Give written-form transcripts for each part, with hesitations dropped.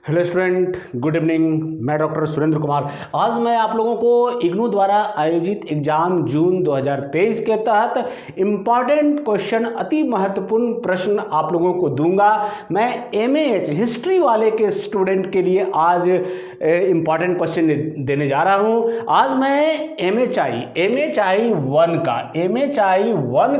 Hello student, good evening. मैं doctor Surendra Kumar. आज मैं आप लोगों को इग्नू द्वारा आयोजित एग्जाम जून 2023 के तहत इम्पॉर्टेंट क्वेश्चन, अति महत्वपूर्ण प्रश्न आप लोगों को दूंगा। मैं एमएएच हिस्ट्री वाले के स्टूडेंट के लिए आज इम्पॉर्टेंट क्वेश्चन देने जा रहा हूं। आज मैं एमएचआई 1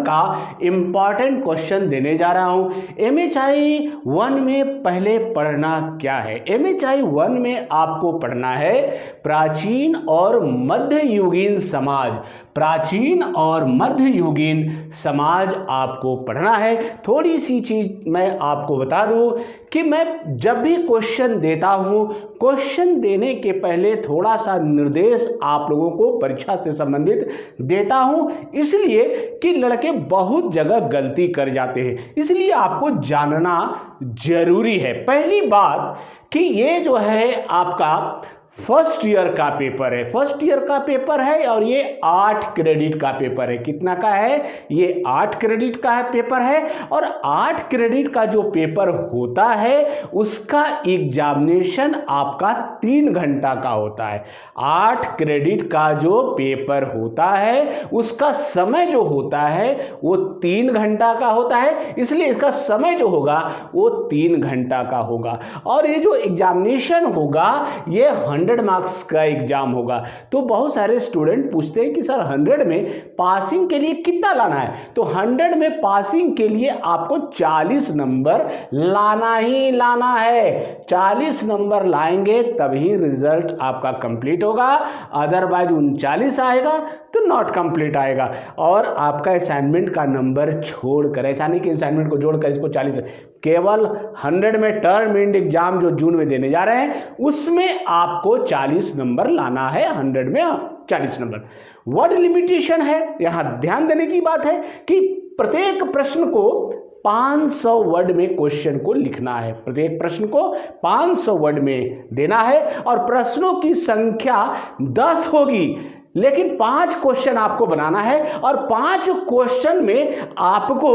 का इम्पॉर्टेंट क्वेश्चन देने जा रहा हूं। एमएचआई 1 में पहले पढ़ना क्या है? एमएचआई 1 में आपको पढ़ना है प्राचीन और मध्ययुगीन समाज। प्राचीन और मध्ययुगीन समाज आपको पढ़ना है। थोड़ी सी चीज मैं आपको बता दूं कि मैं जब भी क्वेश्चन देता हूं, क्वेश्चन देने के पहले थोड़ा सा निर्देश आप लोगों को परीक्षा से संबंधित देता हूं, इसलिए कि लड़के बहुत जगह गलती कर जाते हैं, इसलिए आपको जानना जरूरी है। पहली बात कि ये जो है आपका फर्स्ट ईयर का पेपर है। फर्स्ट ईयर का पेपर है और ये 8 क्रेडिट का पेपर है। कितना का है? ये 8 क्रेडिट का है पेपर है। और 8 क्रेडिट का जो पेपर होता है उसका एग्जामिनेशन आपका 3 घंटा का होता है। 8 क्रेडिट का जो पेपर होता है उसका समय जो होता है वो 3 घंटा का होता है, इसलिए इसका समय जो होगा वो 3 घंटा का होगा। और ये जो एग्जामिनेशन होगा ये 100 मार्क्स का एग्जाम होगा। तो बहुत सारे स्टूडेंट पूछते हैं कि सर 100 में पासिंग के लिए कितना लाना है? तो 100 में पासिंग के लिए आपको 40 नंबर लाना ही लाना है। 40 नंबर लाएंगे तभी रिजल्ट आपका कंप्लीट होगा, अदरवाइज 39 आएगा तो नॉट कंप्लीट आएगा। और आपका असाइनमेंट का नंबर छोड़कर, ऐसा नहीं कि असाइनमेंट को जोड़कर इसको 40, केवल 100 में टर्म एंड एग्जाम जो जून में देने जा रहे हैं उसमें आपको 40 नंबर लाना है। 100 में 40 नंबर। वर्ड लिमिटेशन है, यहां ध्यान देने की बात है कि प्रत्येक प्रश्न को 500 वर्ड में क्वेश्चन को लिखना है। प्रत्येक प्रश्न को 500 वर्ड में देना है और प्रश्नों की संख्या 10 होगी, लेकिन 5 क्वेश्चन आपको बनाना है और 5 क्वेश्चन में आपको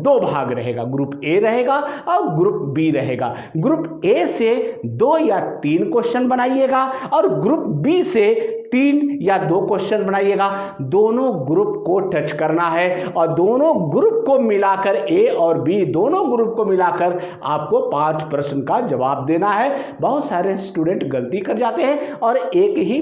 2 भाग रहेगा। ग्रुप ए रहेगा और ग्रुप बी रहेगा। ग्रुप ए से 2 या 3 क्वेश्चन बनाइएगा और ग्रुप बी से 3 या 2 क्वेश्चन बनाइएगा। दोनों ग्रुप को टच करना है और दोनों ग्रुप को मिलाकर, ए और बी दोनों ग्रुप को मिलाकर आपको 5 प्रश्न का जवाब देना है। बहुत सारे स्टूडेंट गलती कर जाते हैं और एक ही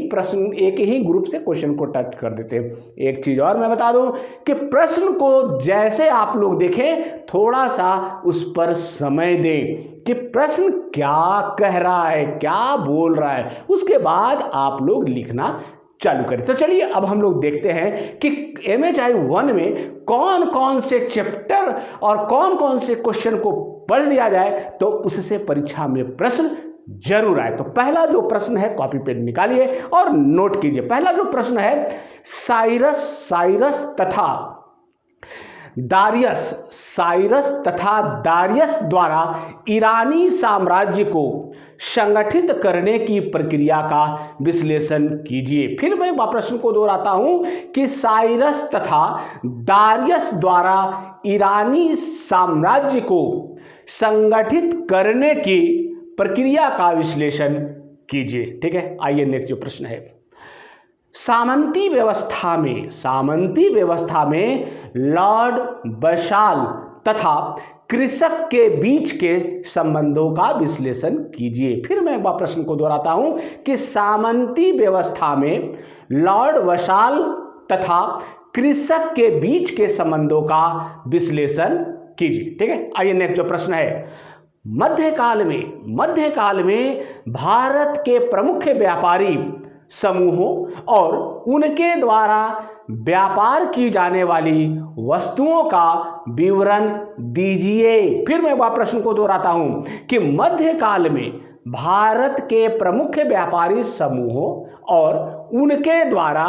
ग्रुप से क्वेश्चन को टच कर देते हैं। एक चीज और मैं बता दूं कि प्रश्न को जैसे आप लोग देखें, थोड़ा सा उस पर समय दें कि प्रश्न क्या कह रहा है, क्या बोल रहा है, उसके बाद आप लोग लिखना चालू करें। तो चलिए अब हम लोग देखते हैं कि एमएचआई 1 में कौन कौन से चैप्टर और कौन कौन से क्वेश्चन को पढ़ लिया जाए तो उससे परीक्षा में प्रश्न जरूर आए। तो पहला जो प्रश्न है, कॉपी पेन निकालिए और नोट कीजिए। पहला जो प्रश्न है, साइरस तथा दारियस द्वारा ईरानी साम्राज्य को संगठित करने की प्रक्रिया का विश्लेषण कीजिए। फिर मैं प्रश्न को दोहराता हूं कि साइरस तथा दारियस द्वारा ईरानी साम्राज्य को संगठित करने की प्रक्रिया का विश्लेषण कीजिए। ठीक है, आइए नेक्स्ट जो प्रश्न है, सामंती व्यवस्था में लॉर्ड बशाल तथा कृषक के बीच के संबंधों का विश्लेषण कीजिए। फिर मैं एक बार प्रश्न को दोहराता हूं कि सामंती व्यवस्था में लॉर्ड बशाल तथा कृषक के बीच के संबंधों का विश्लेषण कीजिए। ठीक है, आइए नेक्स्ट जो प्रश्न है, मध्यकाल में भारत के प्रमुख व्यापारी समूहों और उनके द्वारा व्यापार की जाने वाली वस्तुओं का विवरण दीजिए। फिर मैं वह प्रश्न को दोहराता हूं कि मध्यकाल में भारत के प्रमुख व्यापारी समूहों और उनके द्वारा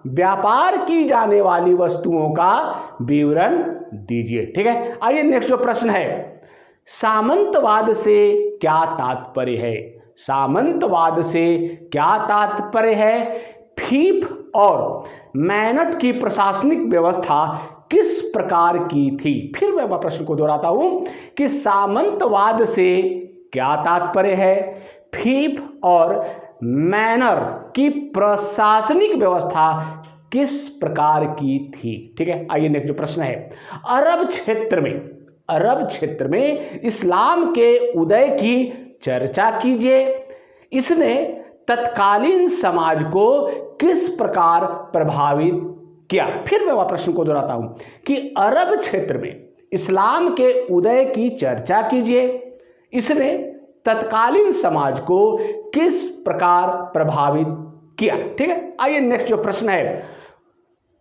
व्यापार की जाने वाली वस्तुओं का विवरण दीजिए। ठीक है, आइए नेक्स्ट जो प्रश्न है, सामंतवाद से क्या तात्पर्य है? सामंतवाद से क्या तात्पर्य है? फीफ और मैनट की प्रशासनिक व्यवस्था किस प्रकार की थी? फिर मैं प्रश्न को दोहराता हूं कि सामंतवाद से क्या तात्पर्य है? फीफ और मैनर की प्रशासनिक व्यवस्था किस प्रकार की थी? ठीक है, आइए नेक्स्ट जो प्रश्न है, अरब क्षेत्र में इस्लाम के उदय की चर्चा कीजिए। इसने तत्कालीन समाज को किस प्रकार प्रभावित किया? फिर मैं वह प्रश्न को दोहराता हूं कि अरब क्षेत्र में इस्लाम के उदय की चर्चा कीजिए। इसने तत्कालीन समाज को किस प्रकार प्रभावित किया? ठीक है, आइए नेक्स्ट जो प्रश्न है,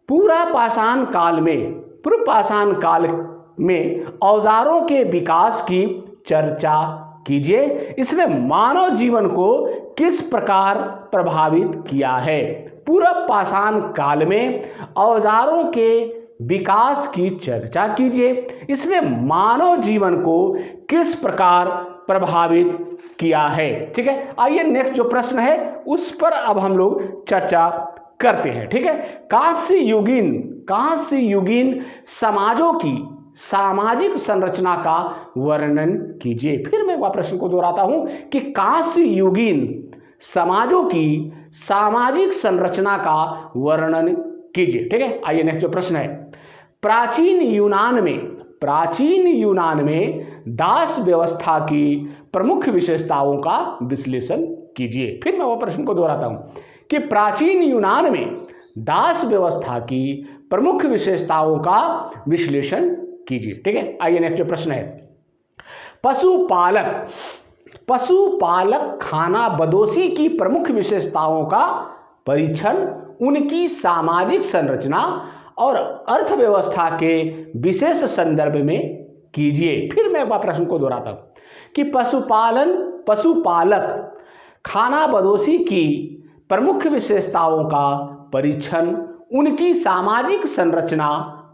पूर्व पाषाण काल में औजारों के विकास की चर्चा कीजिए। इसने मानव जीवन को किस प्रकार प्रभावित किया है? पूर्व पाषाण काल में औजारों के विकास की चर्चा कीजिए। इसने मानव जीवन को किस प्रकार प्रभावित किया है? ठीक है, आइए नेक्स्ट जो प्रश्न है उस पर अब हम लोग चर्चा करते हैं। ठीक है, कांस्य युगीन समाजों की सामाजिक संरचना का वर्णन कीजिए। फिर मैं वह प्रश्न को दोहराता हूं कि कांस्य युगीन समाजों की सामाजिक संरचना का वर्णन कीजिए। ठीक है, आइए नेक्स्ट जो प्रश्न है, प्राचीन यूनान में दास व्यवस्था की प्रमुख विशेषताओं का विश्लेषण कीजिए। फिर मैं वह प्रश्न को दोहराता हूं कि प्राचीन यूनान में दास व्यवस्था की प्रमुख विशेषताओं का विश्लेषण कीजिए। ठीक है, आइए नेक्स्ट जो प्रश्न है, पशुपालक खानाबदोशी की प्रमुख विशेषताओं का परीक्षण उनकी सामाजिक संरचना और अर्थव्यवस्था के विशेष संदर्भ में कीजिए। फिर मैं वह प्रश्न को दोहराता हूं कि पशुपालक खानाबदोशी की प्रमुख विशेषताओं का परीक्षण उनकी सामाजिक संरचना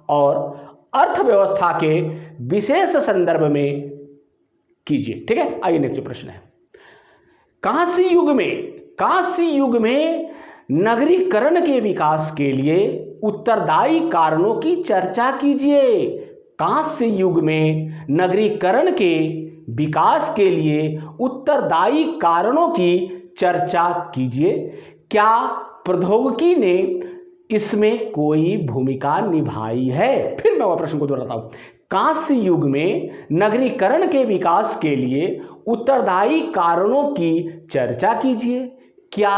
और अर्थव्यवस्था के विशेष संदर्भ में कीजिए। ठीक है, आइए नेक्स्ट प्रश्न है, कांस्य युग में नगरीकरण के विकास के लिए उत्तरदायी कारणों की चर्चा कीजिए। कांस्य युग में नगरीकरण के विकास के लिए उत्तरदायी कारणों की चर्चा कीजिए। क्या प्रौद्योगिकी ने इसमें कोई भूमिका निभाई है? फिर मैं वह प्रश्न को दोहराता हूं, कांस्य युग में नगरीकरण के विकास के लिए उत्तरदायी कारणों की चर्चा कीजिए। क्या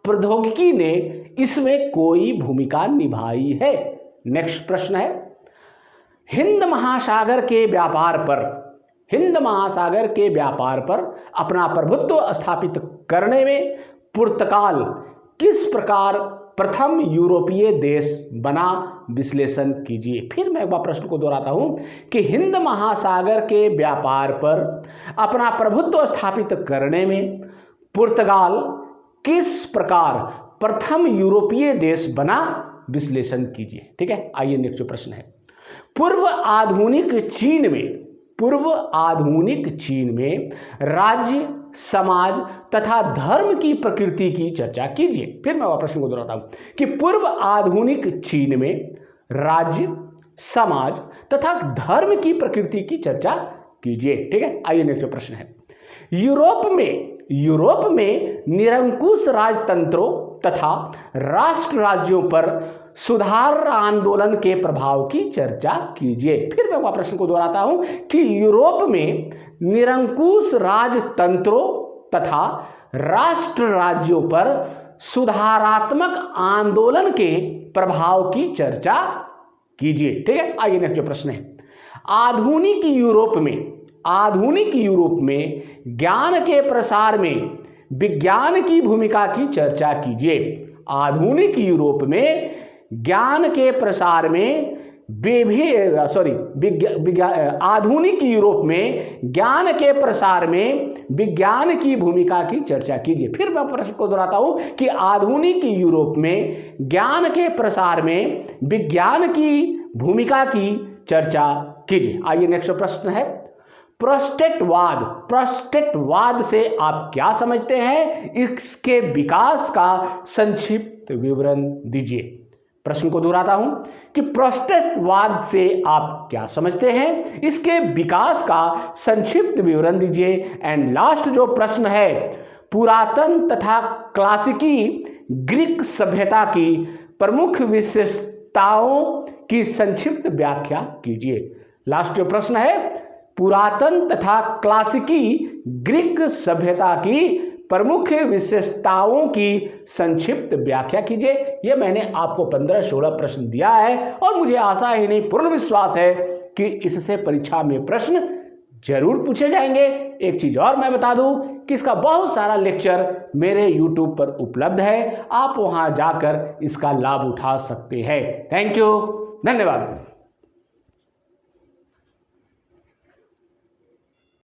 प्रौद्योगिकी ने इसमें कोई भूमिका निभाई है? नेक्स्ट प्रश्न है, हिंद महासागर के व्यापार पर अपना प्रभुत्व स्थापित करने में पुर्तगाल किस प्रकार प्रथम यूरोपीय देश बना? विश्लेषण कीजिए। फिर मैं वह प्रश्न को दोहराता हूं कि हिंद महासागर के व्यापार पर अपना प्रभुत्व स्थापित करने में पुर्तगाल किस प्रकार प्रथम यूरोपीय देश बना? विश्लेषण कीजिए। ठीक है, आइए नेक्स्ट प्रश्न है, पूर्व आधुनिक चीन में राज्य, समाज तथा धर्म की प्रकृति की चर्चा कीजिए। फिर मैं वह प्रश्न को दोहराता हूं कि पूर्व आधुनिक चीन में राज्य, समाज तथा धर्म की प्रकृति की चर्चा कीजिए। ठीक है, आइए नेक्स्ट प्रश्न है, यूरोप में निरंकुश राजतंत्रों तथा राष्ट्र राज्यों पर सुधार आंदोलन के प्रभाव की चर्चा कीजिए। फिर मैं वह प्रश्न को दोहराता हूं कि यूरोप में निरंकुश राजतंत्रों तथा राष्ट्र राज्यों पर सुधारात्मक आंदोलन के प्रभाव की चर्चा कीजिए। ठीक है, आइए नेक्स्ट प्रश्न है, आधुनिक यूरोप में ज्ञान के प्रसार में विज्ञान की भूमिका की चर्चा कीजिए। आधुनिक यूरोप में ज्ञान के प्रसार में आधुनिक यूरोप में ज्ञान के प्रसार में विज्ञान की भूमिका की चर्चा कीजिए। फिर मैं प्रश्न को दोहराता हूं कि आधुनिक यूरोप में ज्ञान के प्रसार में विज्ञान की भूमिका की चर्चा कीजिए। आइए नेक्स्ट प्रश्न है, प्रोस्टेटवाद से आप क्या समझते हैं? इसके विकास का संक्षिप्त विवरण दीजिए। प्रश्न को दोहराता हूं कि प्रोस्टेटवाद से आप क्या समझते हैं? इसके विकास का संक्षिप्त विवरण दीजिए। एंड लास्ट जो प्रश्न है, पुरातन तथा क्लासिकी ग्रीक सभ्यता की प्रमुख विशेषताओं की संक्षिप्त व्याख्या कीजिए। लास्ट जो प्रश्न है, पुरातन तथा क्लासिकी ग्रीक सभ्यता की प्रमुख विशेषताओं की संक्षिप्त व्याख्या कीजिए। यह मैंने आपको 15-16 प्रश्न दिया है और मुझे आशा ही नहीं पूर्ण विश्वास है कि इससे परीक्षा में प्रश्न जरूर पूछे जाएंगे। एक चीज और मैं बता दूं कि इसका बहुत सारा लेक्चर मेरे YouTube पर उपलब्ध है, आप वहां जाकर इसका लाभ उठा सकते हैं। थैंक यू, धन्यवाद।